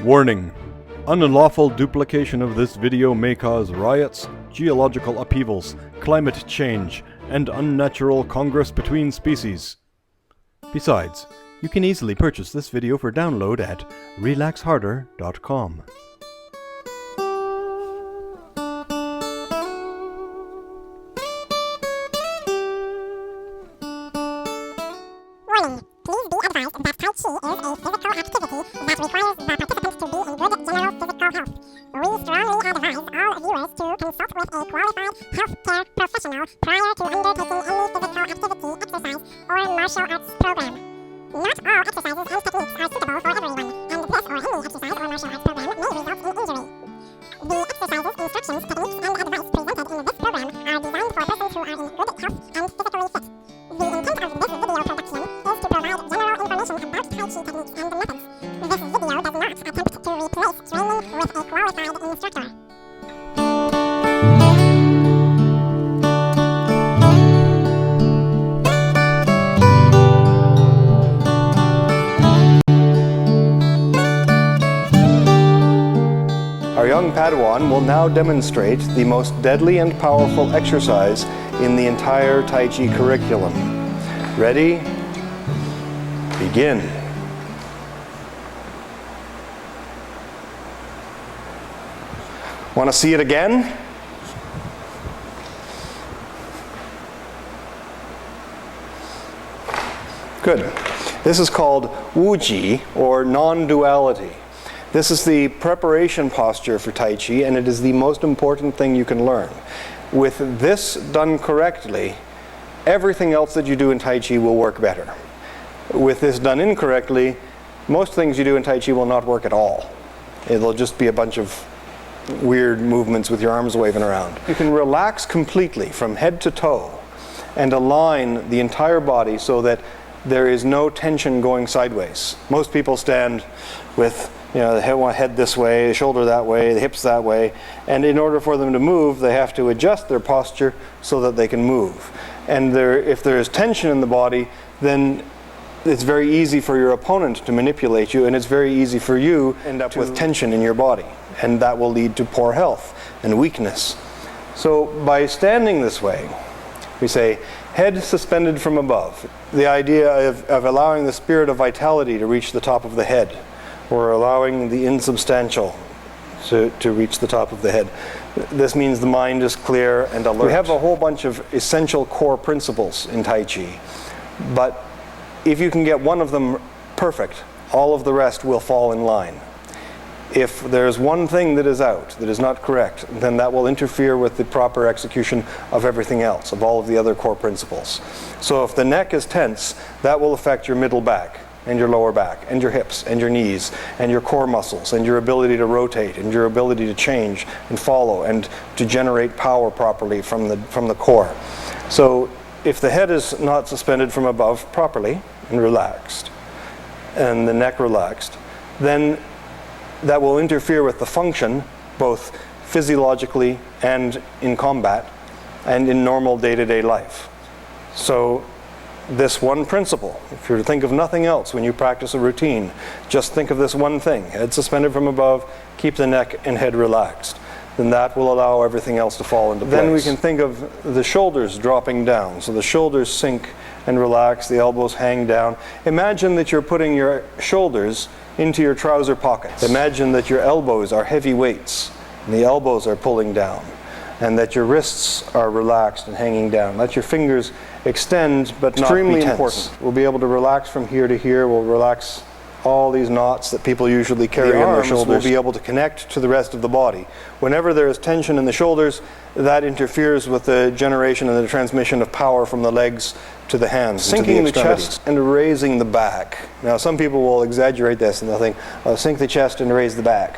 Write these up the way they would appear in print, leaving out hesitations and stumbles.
Warning: unlawful duplication of this video may cause riots, geological upheavals, climate change, and unnatural congress between species. Besides, you can easily purchase this video for download at relaxharder.com. Warning. Please be advised that Tai Chi is a physical activity that requires the participants to be in good general physical health. We strongly advise all viewers to consult with a qualified healthcare professional prior to undertaking any physical activity, exercise, or martial arts program. Not all exercises and techniques are suitable for everyone, and this or any exercise or martial arts program may result in injury. The exercises, instructions, techniques, and advice presented in this program are designed for persons who are in good health and physically fit. The intent of this video production is to provide general information about Tai Chi techniques and methods. This video does not attempt to replace training with a qualified instructor. Our young Padawan will now demonstrate the most deadly and powerful exercise in the entire Tai Chi curriculum. Ready? Begin. Want to see it again? Good. This is called Wuji, or non-duality. This is the preparation posture for Tai Chi, and it is the most important thing you can learn. With this done correctly, everything else that you do in Tai Chi will work better. With this done incorrectly, most things you do in Tai Chi will not work at all. It'll just be a bunch of weird movements with your arms waving around. You can relax completely from head to toe and align the entire body so that there is no tension going sideways. Most people stand with the head this way, the shoulder that way, the hips that way, and in order for them to move, they have to adjust their posture so that they can move. And if there is tension in the body, then it's very easy for your opponent to manipulate you, and it's very easy for you to end up with tension in your body, and that will lead to poor health and weakness. So by standing this way, we say, head suspended from above. The idea of allowing the spirit of vitality to reach the top of the head, or allowing the insubstantial to reach the top of the head. This means the mind is clear and alert. We have a whole bunch of essential core principles in Tai Chi, but if you can get one of them perfect, all of the rest will fall in line. If there's one thing that is out, that is not correct, then that will interfere with the proper execution of everything else, of all of the other core principles. So if the neck is tense, that will affect your middle back, and your lower back, and your hips, and your knees, and your core muscles, and your ability to rotate, and your ability to change and follow, and to generate power properly from the core. So if the head is not suspended from above properly and relaxed, and the neck relaxed, then that will interfere with the function, both physiologically and in combat, and in normal day-to-day life. So this one principle, if you're to think of nothing else when you practice a routine, just think of this one thing: head suspended from above, keep the neck and head relaxed. Then that will allow everything else to fall into place. Then we can think of the shoulders dropping down. So the shoulders sink and relax, the elbows hang down. Imagine that you're putting your shoulders into your trouser pockets. Imagine that your elbows are heavy weights and the elbows are pulling down, and that your wrists are relaxed and hanging down. Let your fingers extend, but not be tense. Extremely important. We'll be able to relax from here to here. We'll relax all these knots that people usually carry on their shoulders. Will be able to connect to the rest of the body. Whenever there is tension in the shoulders, that interferes with the generation and the transmission of power from the legs to the hands. Sinking the chest and raising the back. Now some people will exaggerate this and they'll think, sink the chest and raise the back.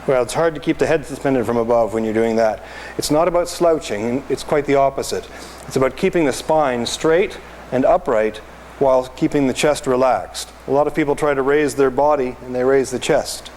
Well, it's hard to keep the head suspended from above when you're doing that. It's not about slouching, it's quite the opposite. It's about keeping the spine straight and upright while keeping the chest relaxed. A lot of people try to raise their body and they raise the chest.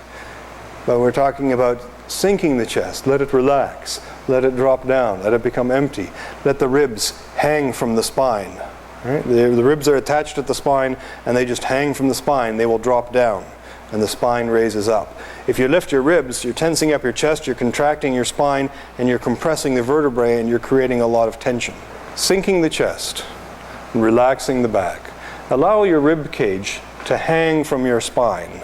But we're talking about sinking the chest. Let it relax. Let it drop down. Let it become empty. Let the ribs hang from the spine. Right? The ribs are attached at the spine and they just hang from the spine. They will drop down. and the spine raises up. If you lift your ribs, you're tensing up your chest, you're contracting your spine, and you're compressing the vertebrae, and you're creating a lot of tension. Sinking the chest, relaxing the back. Allow your rib cage to hang from your spine,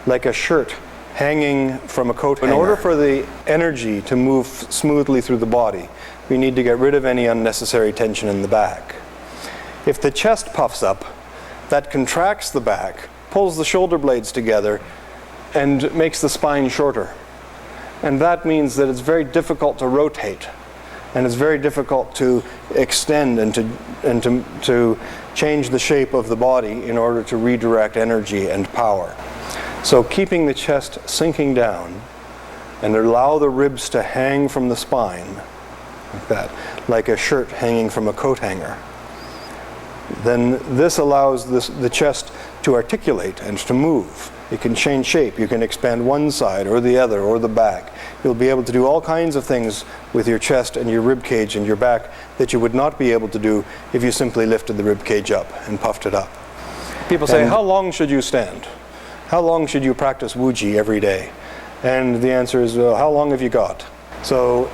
like a shirt hanging from a coat hanger. In order for the energy to move smoothly through the body, we need to get rid of any unnecessary tension in the back. If the chest puffs up, that contracts the back, pulls the shoulder blades together, and makes the spine shorter. And that means that it's very difficult to rotate, and it's very difficult to extend and to change the shape of the body in order to redirect energy and power. So keeping the chest sinking down, and allow the ribs to hang from the spine, like that, like a shirt hanging from a coat hanger. Then this allows the chest to articulate and to move. It can change shape. You can expand one side or the other or the back. You'll be able to do all kinds of things with your chest and your rib cage and your back that you would not be able to do if you simply lifted the rib cage up and puffed it up. People say, how long should you stand? How long should you practice Wuji every day? And the answer is, well, how long have you got? So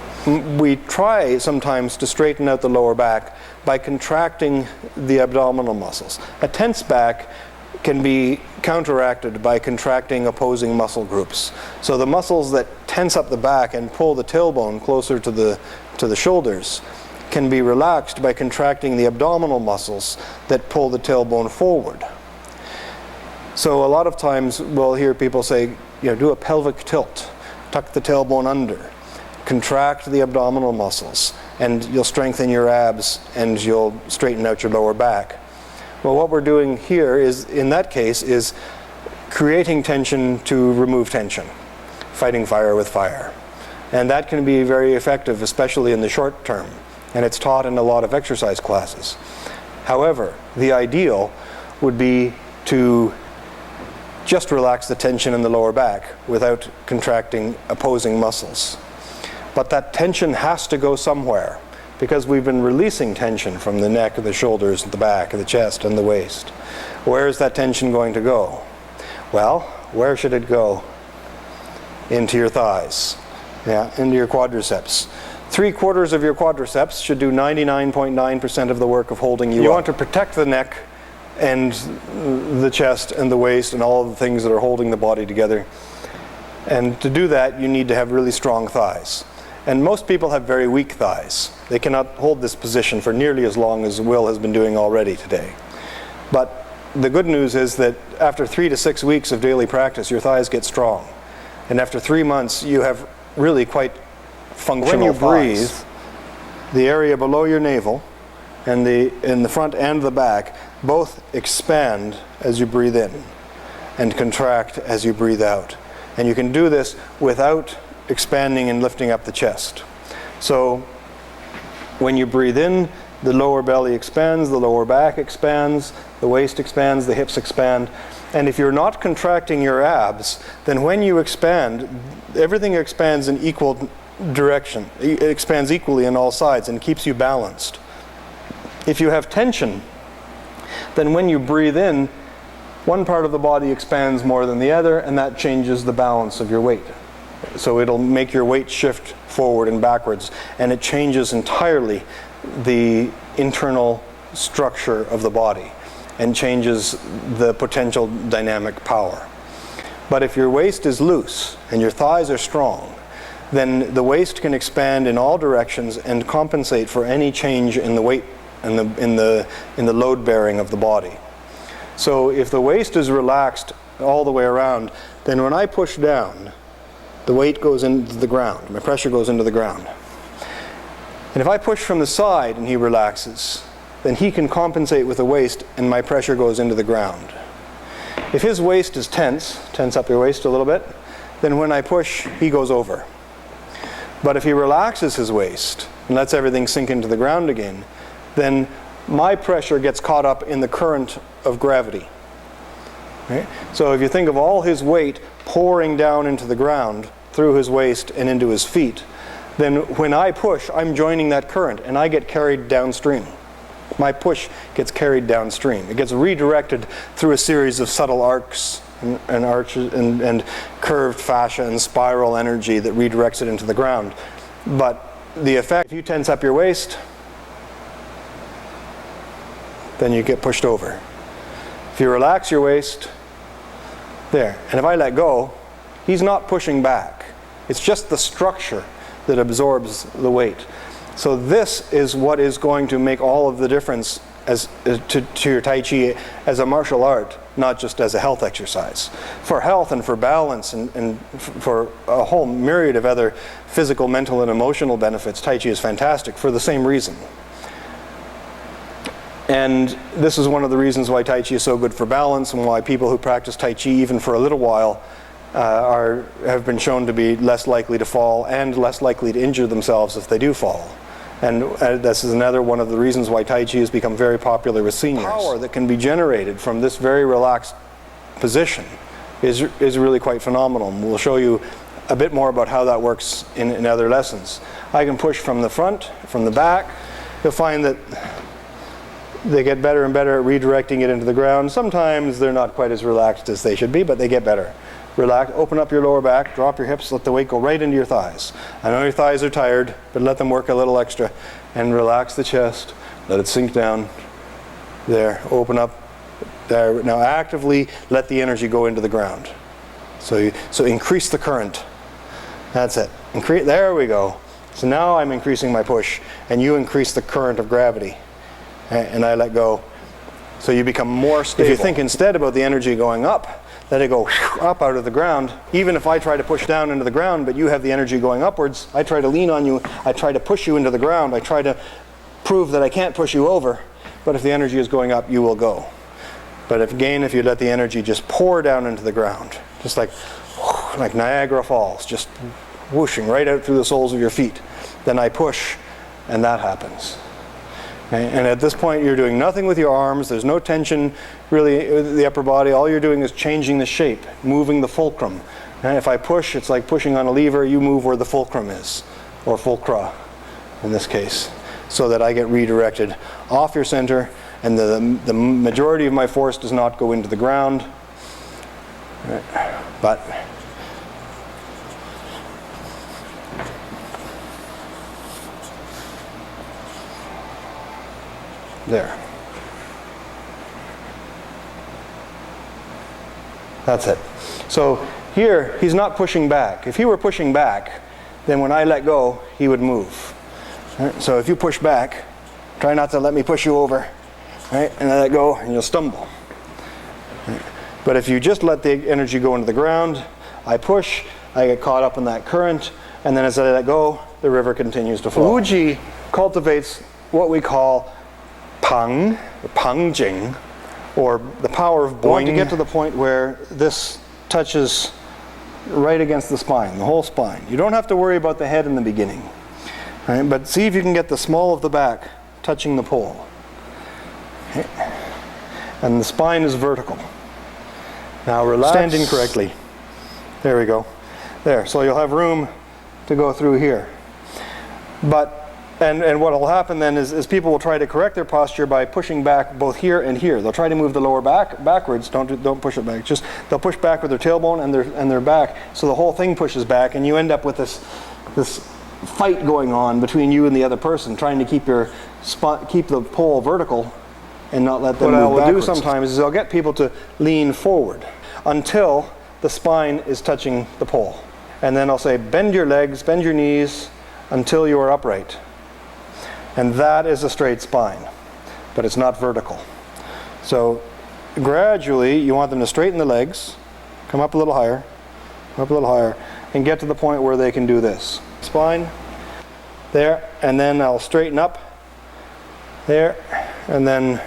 we try sometimes to straighten out the lower back by contracting the abdominal muscles. A tense back can be counteracted by contracting opposing muscle groups. So the muscles that tense up the back and pull the tailbone closer to the shoulders can be relaxed by contracting the abdominal muscles that pull the tailbone forward. So a lot of times we'll hear people say, do a pelvic tilt, tuck the tailbone under, contract the abdominal muscles, and you'll strengthen your abs and you'll straighten out your lower back. Well, what we're doing here is, in that case, is creating tension to remove tension, fighting fire with fire. And that can be very effective, especially in the short term, and it's taught in a lot of exercise classes. However, the ideal would be to just relax the tension in the lower back without contracting opposing muscles. But that tension has to go somewhere, because we've been releasing tension from the neck, the shoulders, the back, the chest, and the waist. Where is that tension going to go? Well, where should it go? Into your thighs, into your quadriceps. 3/4 of your quadriceps should do 99.9% of the work of holding you up. You want to protect the neck and the chest and the waist and all of the things that are holding the body together. And to do that, you need to have really strong thighs. And most people have very weak thighs. They cannot hold this position for nearly as long as Will has been doing already today. But the good news is that after 3 to 6 weeks of daily practice, your thighs get strong. And after 3 months, you have really quite functional thighs. When you breathe, the area below your navel and in the front and the back both expand as you breathe in and contract as you breathe out. And you can do this without expanding and lifting up the chest. So when you breathe in, the lower belly expands, the lower back expands, the waist expands, the hips expand. And if you're not contracting your abs, then when you expand, everything expands in equal direction. It expands equally on all sides and keeps you balanced. If you have tension, then when you breathe in, one part of the body expands more than the other, and that changes the balance of your weight. So it'll make your weight shift forward and backwards, and it changes entirely the internal structure of the body and changes the potential dynamic power. But if your waist is loose and your thighs are strong, then the waist can expand in all directions and compensate for any change in the weight and in the load bearing of the body. So if the waist is relaxed all the way around, then when I push down, the weight goes into the ground. My pressure goes into the ground. And if I push from the side and he relaxes, then he can compensate with the waist and my pressure goes into the ground. If his waist is tense up your waist a little bit, then when I push, he goes over. But if he relaxes his waist and lets everything sink into the ground again, then my pressure gets caught up in the current of gravity. Okay? So if you think of all his weight pouring down into the ground through his waist and into his feet, then when I push, I'm joining that current and I get carried downstream. My push gets carried downstream. It gets redirected through a series of subtle arcs and arches and curved fascia and spiral energy that redirects it into the ground. But the effect, if you tense up your waist, then you get pushed over. If you relax your waist, there. And if I let go, he's not pushing back. It's just the structure that absorbs the weight. So this is what is going to make all of the difference to your Tai Chi as a martial art, not just as a health exercise. For health and for balance and for a whole myriad of other physical, mental, and emotional benefits, Tai Chi is fantastic for the same reason. And this is one of the reasons why Tai Chi is so good for balance, and why people who practice Tai Chi even for a little while have been shown to be less likely to fall and less likely to injure themselves if they do fall. And this is another one of the reasons why Tai Chi has become very popular with seniors. The power that can be generated from this very relaxed position is really quite phenomenal. And we'll show you a bit more about how that works in other lessons. I can push from the front, from the back. You'll find that they get better and better at redirecting it into the ground. Sometimes they're not quite as relaxed as they should be, but they get better. Relax, open up your lower back, drop your hips, let the weight go right into your thighs. I know your thighs are tired, but let them work a little extra. And relax the chest, let it sink down. There, open up. There. Now actively let the energy go into the ground. So increase the current. That's it. There we go. So now I'm increasing my push, and you increase the current of gravity. And I let go. So you become more stable. If you think instead about the energy going up, let it go up out of the ground. Even if I try to push down into the ground, but you have the energy going upwards, I try to lean on you, I try to push you into the ground, I try to prove that I can't push you over, but if the energy is going up, you will go. But if you let the energy just pour down into the ground, just like Niagara Falls, just whooshing right out through the soles of your feet, then I push, and that happens. And at this point you're doing nothing with your arms, there's no tension really with the upper body, all you're doing is changing the shape, moving the fulcrum. And if I push, it's like pushing on a lever, you move where the fulcrum is, or fulcra in this case, so that I get redirected off your center, and the majority of my force does not go into the ground, but there. That's it. So here, he's not pushing back. If he were pushing back, then when I let go, he would move. Right? So if you push back, try not to let me push you over, right? And I let go, and you'll stumble. Right? But if you just let the energy go into the ground, I push, I get caught up in that current, and then as I let go, the river continues to flow. Wuji cultivates what we call Pang, Pangjing, or the power of boing, to get to the point where this touches right against the spine, the whole spine. You don't have to worry about the head in the beginning, right? But see if you can get the small of the back touching the pole. Okay. And the spine is vertical. Now relax. Standing correctly. There we go. There, so you'll have room to go through here. But And what will happen then is people will try to correct their posture by pushing back both here and here. They'll try to move the lower back backwards. Don't push it back. Just they'll push back with their tailbone and their back, so the whole thing pushes back, and you end up with this fight going on between you and the other person, trying to keep the pole vertical and not let them move backwards. What I will do sometimes is I'll get people to lean forward until the spine is touching the pole, and then I'll say bend your legs, bend your knees until you are upright. And that is a straight spine, but it's not vertical. So gradually you want them to straighten the legs, come up a little higher, and get to the point where they can do this. Spine, there, and then I'll straighten up, there, and then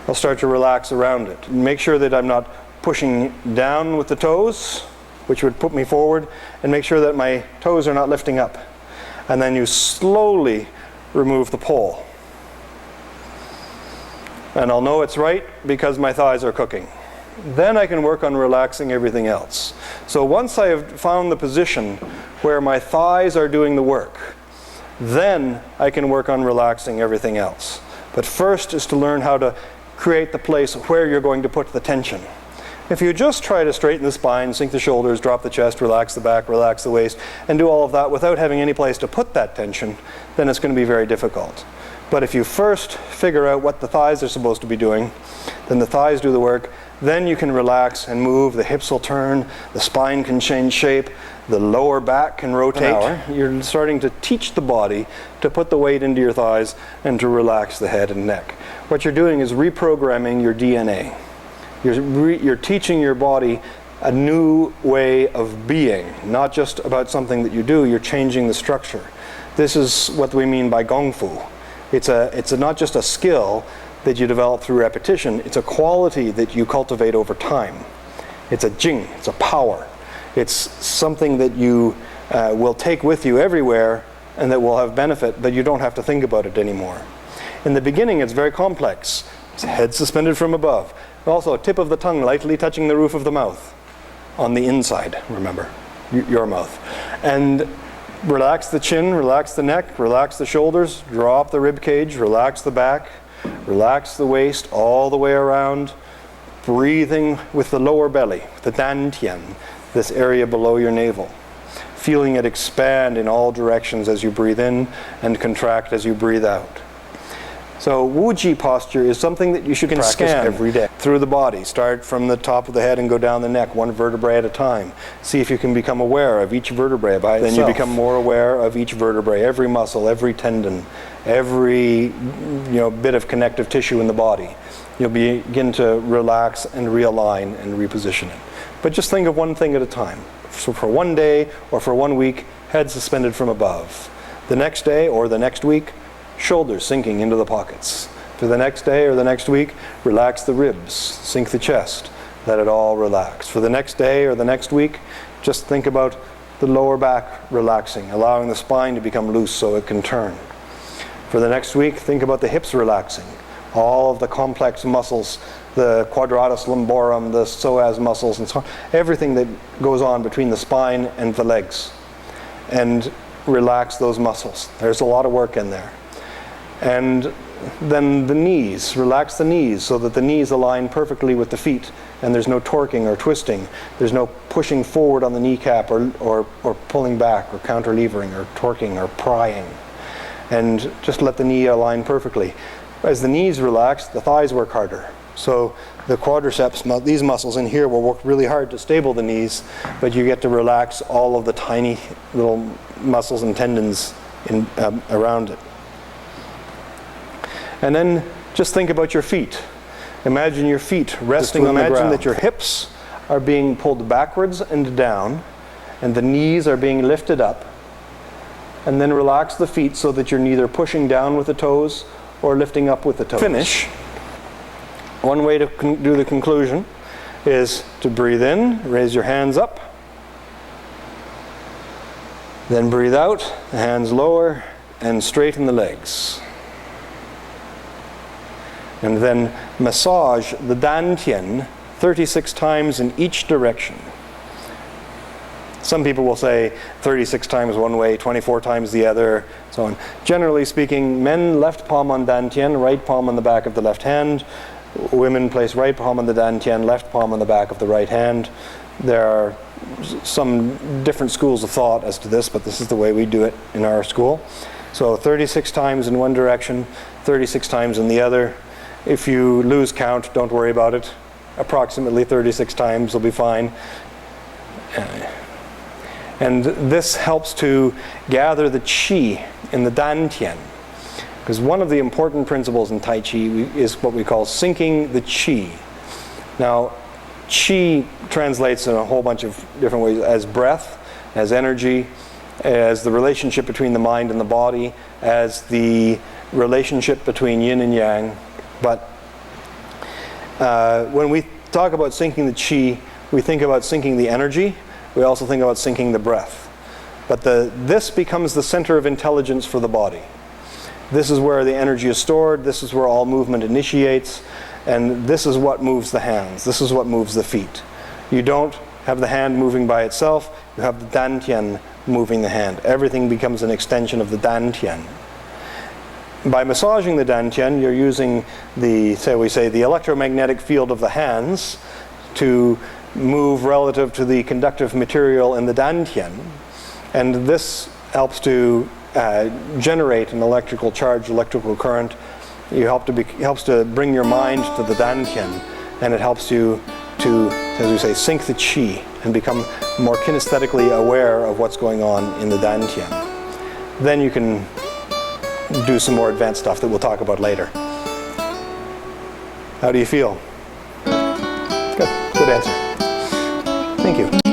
I'll start to relax around it. Make sure that I'm not pushing down with the toes, which would put me forward, and make sure that my toes are not lifting up. And then you slowly remove the pole. And I'll know it's right because my thighs are cooking. Then I can work on relaxing everything else. So once I have found the position where my thighs are doing the work, then I can work on relaxing everything else. But first is to learn how to create the place where you're going to put the tension. If you just try to straighten the spine, sink the shoulders, drop the chest, relax the back, relax the waist, and do all of that without having any place to put that tension, then it's going to be very difficult. But if you first figure out what the thighs are supposed to be doing, then the thighs do the work, then you can relax and move, the hips will turn, the spine can change shape, the lower back can rotate. You're starting to teach the body to put the weight into your thighs and to relax the head and neck. What you're doing is reprogramming your DNA. You're teaching your body a new way of being, not just about something that you do, you're changing the structure. This is what we mean by Gong Fu. It's not just a skill that you develop through repetition, it's a quality that you cultivate over time. It's a jing, it's a power. It's something that you will take with you everywhere and that will have benefit, but you don't have to think about it anymore. In the beginning, it's very complex. It's head suspended from above. Also, tip of the tongue lightly touching the roof of the mouth on the inside, remember, your mouth. And relax the chin, relax the neck, relax the shoulders, drop the rib cage, relax the back, relax the waist all the way around, breathing with the lower belly, the Dantian, this area below your navel. Feeling it expand in all directions as you breathe in and contract as you breathe out. So Wuji posture is something that you should practice every day through the body. Start from the top of the head and go down the neck, one vertebrae at a time. See if you can become aware of each vertebrae by itself. Then you become more aware of each vertebrae, every muscle, every tendon, every bit of connective tissue in the body. You'll begin to relax and realign and reposition it. But just think of one thing at a time. So for one day or for 1 week, head suspended from above. The next day or the next week, shoulders sinking into the pockets. For the next day or the next week, relax the ribs, sink the chest, let it all relax. For the next day or the next week, just think about the lower back relaxing, allowing the spine to become loose so it can turn. For the next week, think about the hips relaxing, all of the complex muscles, the quadratus lumborum, the psoas muscles, and so on, everything that goes on between the spine and the legs. And relax those muscles. There's a lot of work in there. And then the knees, relax the knees so that the knees align perfectly with the feet and there's no torquing or twisting. There's no pushing forward on the kneecap or pulling back or counterlevering or torquing or prying. And just let the knee align perfectly. As the knees relax, the thighs work harder. So the quadriceps, these muscles in here will work really hard to stable the knees, but you get to relax all of the tiny little muscles and tendons around it. And then just think about your feet. Imagine your feet resting on the ground. Imagine that your hips are being pulled backwards and down, and the knees are being lifted up. And then relax the feet so that you're neither pushing down with the toes or lifting up with the toes. Finish. One way to do the conclusion is to breathe in, raise your hands up. Then breathe out, the hands lower, and straighten the legs. And then massage the Dantian 36 times in each direction. Some people will say 36 times one way, 24 times the other, so on. Generally speaking, men left palm on Dantian, right palm on the back of the left hand. Women place right palm on the Dantian, left palm on the back of the right hand. There are some different schools of thought as to this, but this is the way we do it in our school. So 36 times in one direction, 36 times in the other. If you lose count, don't worry about it. Approximately 36 times will be fine. And this helps to gather the qi in the Dantian. Because one of the important principles in Tai Chi is what we call sinking the qi. Now, qi translates in a whole bunch of different ways as breath, as energy, as the relationship between the mind and the body, as the relationship between yin and yang. But when we talk about sinking the qi, we think about sinking the energy. We also think about sinking the breath. But this becomes the center of intelligence for the body. This is where the energy is stored. This is where all movement initiates. And this is what moves the hands. This is what moves the feet. You don't have the hand moving by itself. You have the Dantian moving the hand. Everything becomes an extension of the Dantian. By massaging the Dantian, you're using the electromagnetic field of the hands to move relative to the conductive material in the Dantian. And this helps to generate an electrical charge, electrical current. Helps to bring your mind to the Dantian, and it helps you to, as we say, sink the chi and become more kinesthetically aware of what's going on in the Dantian. Then you can do some more advanced stuff that we'll talk about later. How do you feel? Good answer. Thank you.